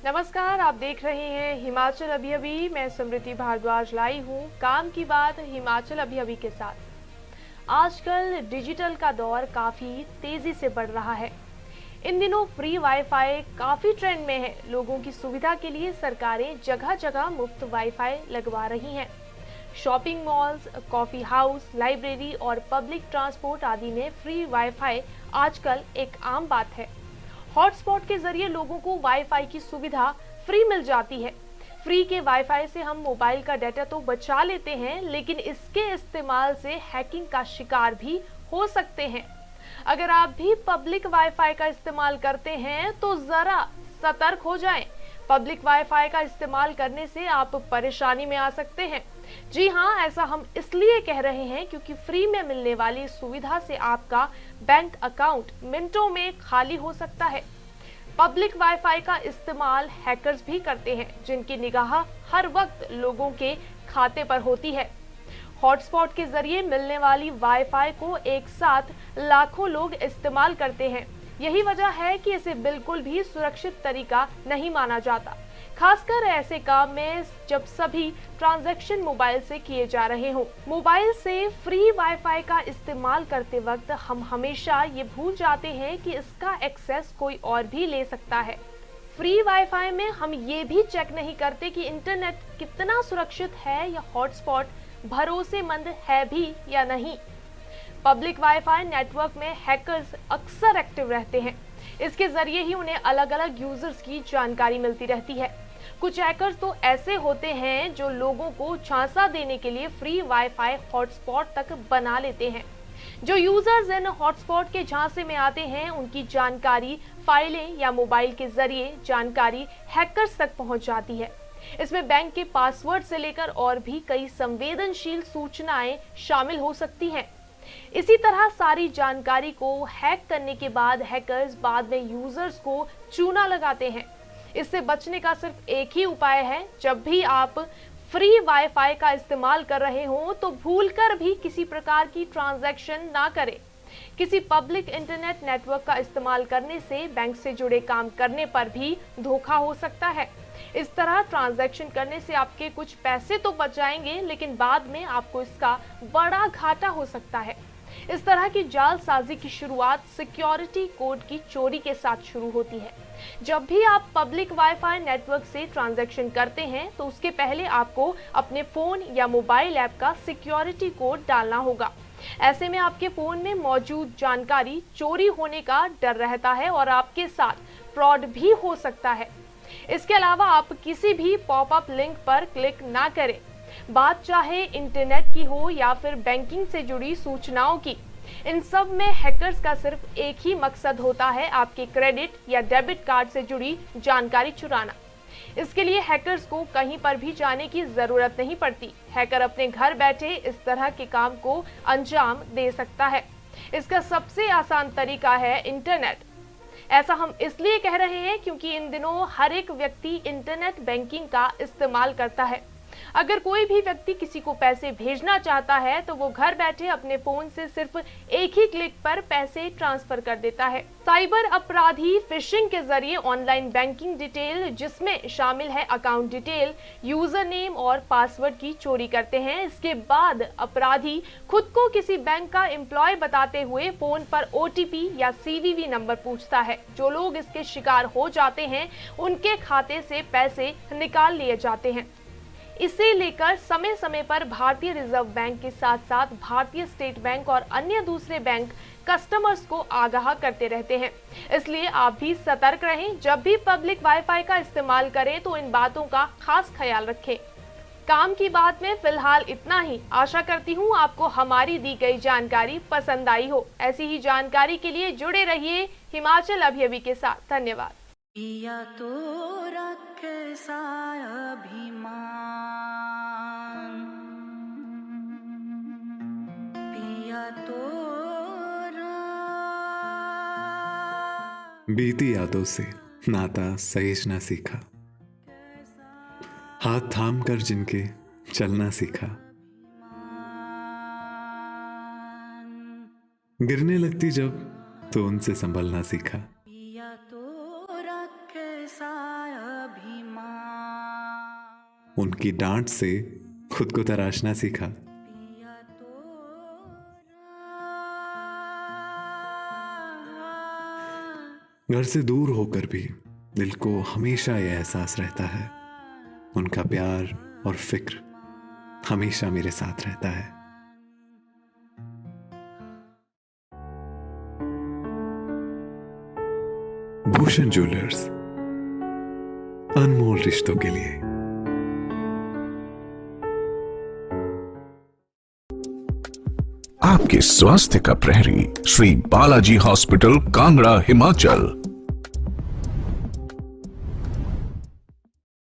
नमस्कार, आप देख रहे हैं हिमाचल अभी अभी। मैं समृति भारद्वाज लाई हूँ काम की बात हिमाचल अभी अभी के साथ। आजकल डिजिटल का दौर काफ़ी तेज़ी से बढ़ रहा है। इन दिनों फ्री वाईफाई काफ़ी ट्रेंड में है। लोगों की सुविधा के लिए सरकारें जगह जगह मुफ्त वाईफाई लगवा रही हैं। Shopping malls, coffee house, library और पब्लिक ट्रांसपोर्ट आदि में फ्री वाईफाई आजकल एक आम बात है। हॉटस्पॉट के जरिए लोगों को वाईफाई की सुविधा फ्री मिल जाती है। फ्री के वाईफाई से हम मोबाइल का डाटा तो बचा लेते हैं, लेकिन इसके इस्तेमाल से हैकिंग का शिकार भी हो सकते हैं। अगर आप भी पब्लिक वाईफाई का इस्तेमाल करते हैं तो जरा सतर्क हो जाएं। पब्लिक वाईफाई का इस्तेमाल करने से आप परेशानी में आ सकते हैं। जी हाँ, ऐसा हम इसलिए कह रहे हैं क्योंकि फ्री में मिलने वाली सुविधा से आपका बैंक अकाउंट मिनटों में खाली हो सकता है। पब्लिक वाईफाई का इस्तेमाल हैकर्स भी करते हैं, जिनकी निगाह हर वक्त लोगों के खाते पर होती है। हॉटस्पॉट के जरिए मिलने वाली वाईफाई को एक साथ लाखों लोग इस्तेमाल करते हैं। यही वजह है कि इसे बिल्कुल भी सुरक्षित तरीका नहीं माना जाता, खासकर ऐसे काम में जब सभी ट्रांजैक्शन मोबाइल से किए जा रहे हों। मोबाइल से फ्री वाईफाई का इस्तेमाल करते वक्त हम हमेशा ये भूल जाते हैं कि इसका एक्सेस कोई और भी ले सकता है। फ्री वाईफाई में हम ये भी चेक नहीं करते कि इंटरनेट कितना सुरक्षित है या हॉटस्पॉट भरोसेमंद है भी या नहीं। पब्लिक वाईफाई नेटवर्क में हैकर्स अक्सर एक्टिव रहते हैं। इसके जरिए ही उन्हें अलग अलग यूजर्स की जानकारी मिलती रहती है। कुछ हैकर्स तो ऐसे होते हैं जो लोगों को झांसा देने के लिए फ्री वाईफाई हॉटस्पॉट तक बना लेते हैं। जो यूजर्स इन हॉटस्पॉट के झांसे में आते हैं, उनकी जानकारी, फाइलें या मोबाइल के जरिए जानकारी हैकर्स तक पहुंच जाती है। इसमें बैंक के पासवर्ड से लेकर और भी कई संवेदनशील सूचनाएं शामिल हो सकती हैं। इसी तरह सारी जानकारी को हैक करने के बाद हैकर्स बाद में यूजर्स को चूना लगाते हैं। इससे बचने का सिर्फ एक ही उपाय है, जब भी आप फ्री वाईफाई का इस्तेमाल कर रहे हो तो भूलकर भी किसी प्रकार की ट्रांजैक्शन ना करें। किसी पब्लिक इंटरनेट नेटवर्क का इस्तेमाल करने से बैंक से जुड़े काम करने पर भी धोखा हो सकता है। इस तरह ट्रांजैक्शन करने से आपके कुछ पैसे तो बच जाएंगे, लेकिन बाद में आपको इसका बड़ा घाटा हो सकता है। इस तरह की जालसाजी की शुरुआत सिक्योरिटी कोड की चोरी के साथ शुरू होती है। जब भी आप पब्लिक वाईफाई नेटवर्क से ट्रांजैक्शन करते हैं तो उसके पहले आपको अपने फोन या मोबाइल ऐप का सिक्योरिटी कोड डालना होगा। ऐसे में आपके फोन में मौजूद जानकारी चोरी होने का डर रहता है और आपके साथ फ्रॉड भी हो सकता है। इसके अलावा आप किसी भी पॉपअप लिंक पर क्लिक ना करें, बात चाहे इंटरनेट की हो या फिर बैंकिंग से जुड़ी सूचनाओं की। इन सब में हैकर्स का सिर्फ एक ही मकसद होता है, आपके क्रेडिट या डेबिट कार्ड से जुड़ी जानकारी चुराना। इसके लिए हैकर्स को कहीं पर भी जाने की जरूरत नहीं पड़ती। हैकर अपने घर बैठे इस तरह के काम को अंजाम दे सकता है। इसका सबसे आसान तरीका है इंटरनेट। ऐसा हम इसलिए कह रहे हैं क्योंकि इन दिनों हर एक व्यक्ति इंटरनेट बैंकिंग का इस्तेमाल करता है। अगर कोई भी व्यक्ति किसी को पैसे भेजना चाहता है तो वो घर बैठे अपने फोन से सिर्फ एक ही क्लिक पर पैसे ट्रांसफर कर देता है। साइबर अपराधी फिशिंग के जरिए ऑनलाइन बैंकिंग डिटेल, जिसमें शामिल है अकाउंट डिटेल, यूजर नेम और पासवर्ड की चोरी करते हैं। इसके बाद अपराधी खुद को किसी बैंक का एम्प्लॉय बताते हुए फोन पर ओटीपी या सीवीवी नंबर पूछता है। जो लोग इसके शिकार हो जाते हैं उनके खाते से पैसे निकाल लिए जाते हैं। इसे लेकर समय समय पर भारतीय रिजर्व बैंक के साथ साथ भारतीय स्टेट बैंक और अन्य दूसरे बैंक कस्टमर्स को आगाह करते रहते हैं। इसलिए आप भी सतर्क रहें। जब भी पब्लिक वाईफाई का इस्तेमाल करें तो इन बातों का खास ख्याल रखें। काम की बात में फिलहाल इतना ही। आशा करती हूँ आपको हमारी दी गई जानकारी पसंद आई हो। ऐसी ही जानकारी के लिए जुड़े रहिए हिमाचल अभी अभी के साथ। धन्यवाद। पिया तो रखे सा अभिमान, पिया तो बीती यादों से नाता सहेजना सीखा, हाथ थाम कर जिनके चलना सीखा, गिरने लगती जब तो उनसे संभलना सीखा। पिया तो रखे सा अभिमान। उनकी डांट से खुद को तराशना सीखा। पिया घर से दूर होकर भी दिल को हमेशा यह एहसास रहता है, उनका प्यार और फिक्र हमेशा मेरे साथ रहता है। भूषण ज्वेलर्स, अनमोल रिश्तों के लिए। आपके स्वास्थ्य का प्रहरी श्री बालाजी हॉस्पिटल, कांगड़ा, हिमाचल।